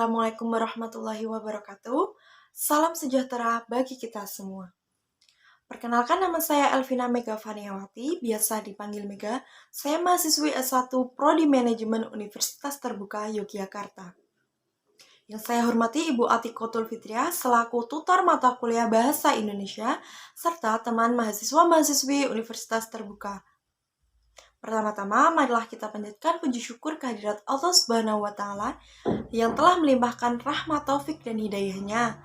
Assalamualaikum warahmatullahi wabarakatuh. Salam sejahtera bagi kita semua. Perkenalkan, nama saya Elvina Mega Faniawati, biasa dipanggil Mega. Saya mahasiswi S1 Prodi Manajemen Universitas Terbuka Yogyakarta. Yang saya hormati Ibu Atikotul Fitriah selaku tutor mata kuliah Bahasa Indonesia serta teman mahasiswa-mahasiswi Universitas Terbuka. Pertama-tama, marilah kita panjatkan puji syukur kehadirat Allah Subhanahu wa Ta'ala yang telah melimpahkan rahmat, taufik, dan hidayahnya.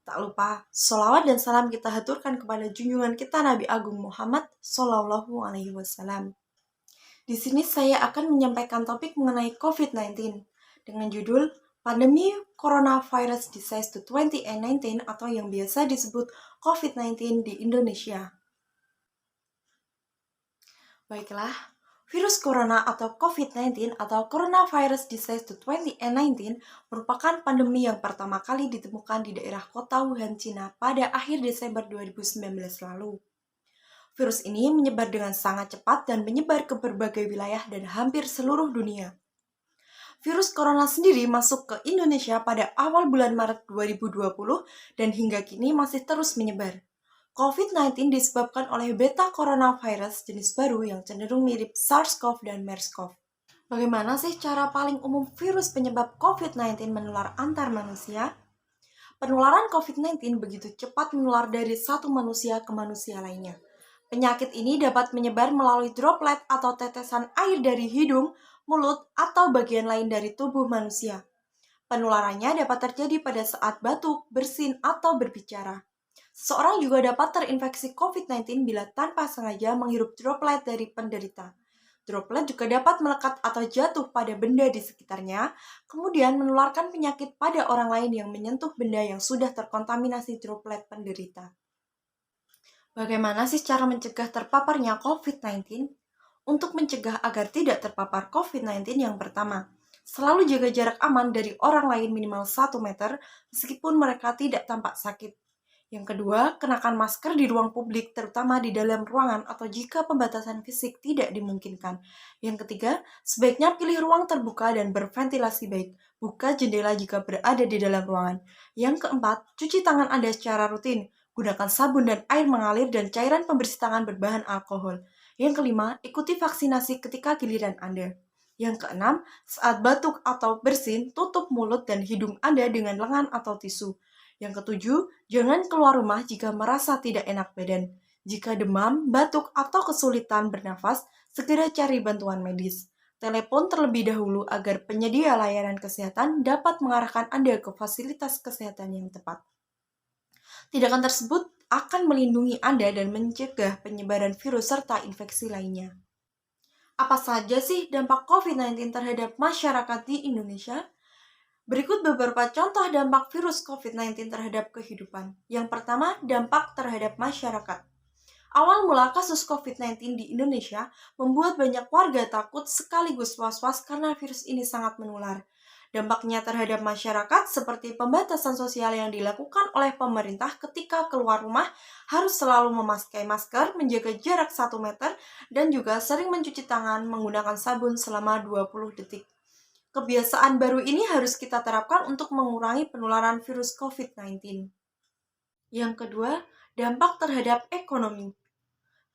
Tak lupa, sholawat dan salam kita haturkan kepada junjungan kita Nabi Agung Muhammad Sallallahu Alaihi Wasallam. Di sini saya akan menyampaikan topik mengenai COVID-19 dengan judul Pandemi Coronavirus Disease 2019 atau yang biasa disebut COVID-19 di Indonesia. Baiklah, virus corona atau COVID-19 atau Coronavirus Disease 2019 merupakan pandemi yang pertama kali ditemukan di daerah kota Wuhan, Cina pada akhir Desember 2019 lalu. Virus ini menyebar dengan sangat cepat dan menyebar ke berbagai wilayah dan hampir seluruh dunia. Virus corona sendiri masuk ke Indonesia pada awal bulan Maret 2020 dan hingga kini masih terus menyebar. COVID-19 disebabkan oleh beta coronavirus jenis baru yang cenderung mirip SARS-CoV dan MERS-CoV. Bagaimana sih cara paling umum virus penyebab COVID-19 menular antar manusia? Penularan COVID-19 begitu cepat menular dari satu manusia ke manusia lainnya. Penyakit ini dapat menyebar melalui droplet atau tetesan air dari hidung, mulut, atau bagian lain dari tubuh manusia. Penularannya dapat terjadi pada saat batuk, bersin, atau berbicara. Seseorang juga dapat terinfeksi COVID-19 bila tanpa sengaja menghirup droplet dari penderita. Droplet juga dapat melekat atau jatuh pada benda di sekitarnya, kemudian menularkan penyakit pada orang lain yang menyentuh benda yang sudah terkontaminasi droplet penderita. Bagaimana sih cara mencegah terpaparnya COVID-19? Untuk mencegah agar tidak terpapar COVID-19, yang pertama, selalu jaga jarak aman dari orang lain minimal 1 meter meskipun mereka tidak tampak sakit. Yang kedua, kenakan masker di ruang publik, terutama di dalam ruangan atau jika pembatasan fisik tidak dimungkinkan. Yang ketiga, sebaiknya pilih ruang terbuka dan berventilasi baik. Buka jendela jika berada di dalam ruangan. Yang keempat, cuci tangan Anda secara rutin. Gunakan sabun dan air mengalir dan cairan pembersih tangan berbahan alkohol. Yang kelima, ikuti vaksinasi ketika giliran Anda. Yang keenam, saat batuk atau bersin, tutup mulut dan hidung Anda dengan lengan atau tisu. Yang ketujuh, jangan keluar rumah jika merasa tidak enak badan. Jika demam, batuk, atau kesulitan bernafas, segera cari bantuan medis. Telepon terlebih dahulu agar penyedia layanan kesehatan dapat mengarahkan Anda ke fasilitas kesehatan yang tepat. Tindakan tersebut akan melindungi Anda dan mencegah penyebaran virus serta infeksi lainnya. Apa saja sih dampak COVID-19 terhadap masyarakat di Indonesia? Berikut beberapa contoh dampak virus COVID-19 terhadap kehidupan. Yang pertama, dampak terhadap masyarakat. Awal mula kasus COVID-19 di Indonesia membuat banyak warga takut sekaligus was-was karena virus ini sangat menular. Dampaknya terhadap masyarakat seperti pembatasan sosial yang dilakukan oleh pemerintah ketika keluar rumah harus selalu memakai masker, menjaga jarak 1 meter, dan juga sering mencuci tangan menggunakan sabun selama 20 detik. Kebiasaan baru ini harus kita terapkan untuk mengurangi penularan virus COVID-19. Yang kedua, dampak terhadap ekonomi.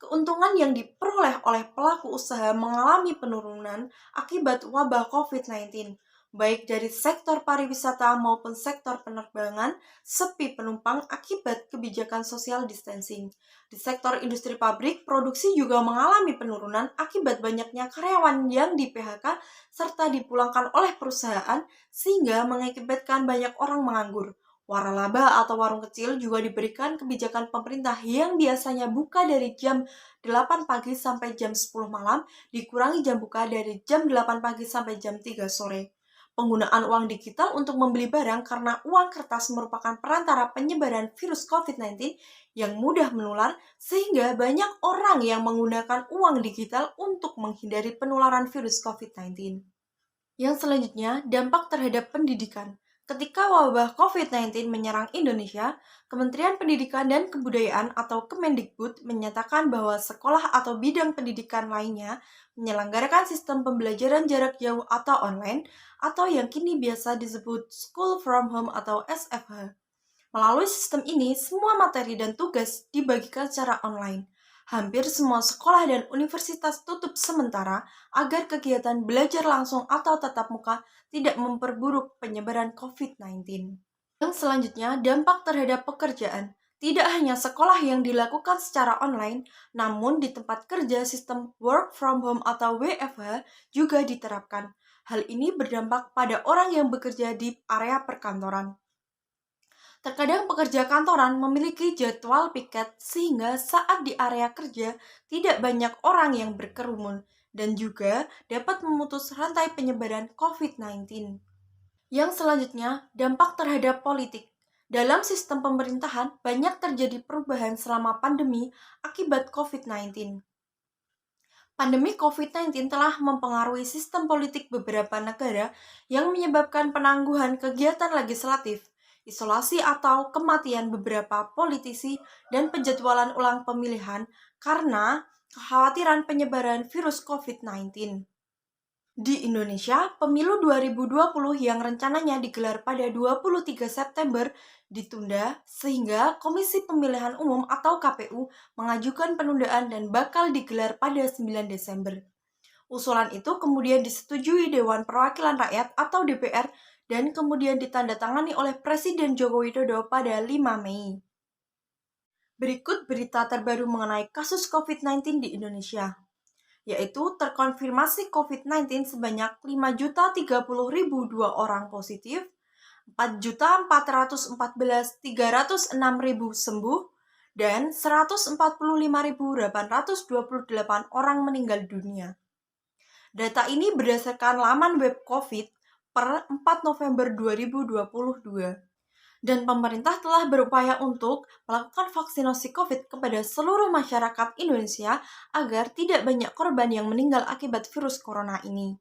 Keuntungan yang diperoleh oleh pelaku usaha mengalami penurunan akibat wabah COVID-19, baik dari sektor pariwisata maupun sektor penerbangan, sepi penumpang akibat kebijakan social distancing. Di sektor industri pabrik, produksi juga mengalami penurunan akibat banyaknya karyawan yang di-PHK serta dipulangkan oleh perusahaan sehingga mengakibatkan banyak orang menganggur. Waralaba atau warung kecil juga diberikan kebijakan pemerintah yang biasanya buka dari jam 8 pagi sampai jam 10 malam, dikurangi jam buka dari jam 8 pagi sampai jam 3 sore. Penggunaan uang digital untuk membeli barang karena uang kertas merupakan perantara penyebaran virus COVID-19 yang mudah menular sehingga banyak orang yang menggunakan uang digital untuk menghindari penularan virus COVID-19. Yang selanjutnya, dampak terhadap pendidikan. Ketika wabah COVID-19 menyerang Indonesia, Kementerian Pendidikan dan Kebudayaan atau Kemendikbud menyatakan bahwa sekolah atau bidang pendidikan lainnya menyelenggarakan sistem pembelajaran jarak jauh atau online atau yang kini biasa disebut School from Home atau SFH. Melalui sistem ini, semua materi dan tugas dibagikan secara online. Hampir semua sekolah dan universitas tutup sementara agar kegiatan belajar langsung atau tatap muka tidak memperburuk penyebaran COVID-19. Yang selanjutnya, dampak terhadap pekerjaan. Tidak hanya sekolah yang dilakukan secara online, namun di tempat kerja sistem work from home atau WFH juga diterapkan. Hal ini berdampak pada orang yang bekerja di area perkantoran. Terkadang pekerja kantoran memiliki jadwal piket sehingga saat di area kerja tidak banyak orang yang berkerumun dan juga dapat memutus rantai penyebaran COVID-19. Yang selanjutnya, dampak terhadap politik. Dalam sistem pemerintahan, banyak terjadi perubahan selama pandemi akibat COVID-19. Pandemi COVID-19 telah mempengaruhi sistem politik beberapa negara yang menyebabkan penangguhan kegiatan legislatif, isolasi atau kematian beberapa politisi, dan penjadwalan ulang pemilihan karena kekhawatiran penyebaran virus COVID-19. Di Indonesia, pemilu 2020 yang rencananya digelar pada 23 September ditunda sehingga Komisi Pemilihan Umum atau KPU mengajukan penundaan dan bakal digelar pada 9 Desember. Usulan itu kemudian disetujui Dewan Perwakilan Rakyat atau DPR dan kemudian ditandatangani oleh Presiden Joko Widodo pada 5 Mei. Berikut berita terbaru mengenai kasus COVID-19 di Indonesia, yaitu terkonfirmasi COVID-19 sebanyak 5.030.002 orang positif, 4.414.306 sembuh, dan 145.828 orang meninggal dunia. Data ini berdasarkan laman web COVID per 4 November 2022. Dan pemerintah telah berupaya untuk melakukan vaksinasi COVID kepada seluruh masyarakat Indonesia agar tidak banyak korban yang meninggal akibat virus corona ini.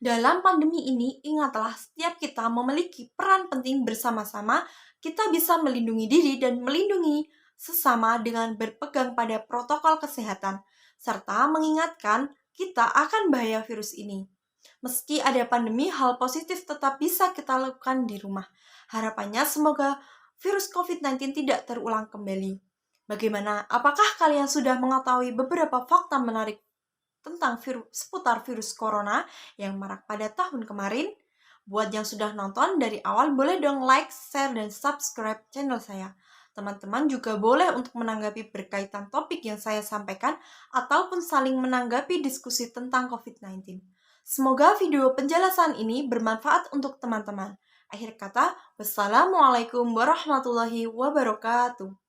Dalam pandemi ini, ingatlah setiap kita memiliki peran penting bersama-sama, kita bisa melindungi diri dan melindungi sesama dengan berpegang pada protokol kesehatan, serta mengingatkan kita akan bahaya virus ini. Meski ada pandemi, hal positif tetap bisa kita lakukan di rumah. Harapannya semoga virus COVID-19 tidak terulang kembali. Bagaimana? Apakah kalian sudah mengetahui beberapa fakta menarik tentang seputar virus corona yang marak pada tahun kemarin? Buat yang sudah nonton dari awal, boleh dong like, share, dan subscribe channel saya. Teman-teman juga boleh untuk menanggapi berkaitan topik yang saya sampaikan ataupun saling menanggapi diskusi tentang COVID-19. Semoga video penjelasan ini bermanfaat untuk teman-teman. Akhir kata, wassalamualaikum warahmatullahi wabarakatuh.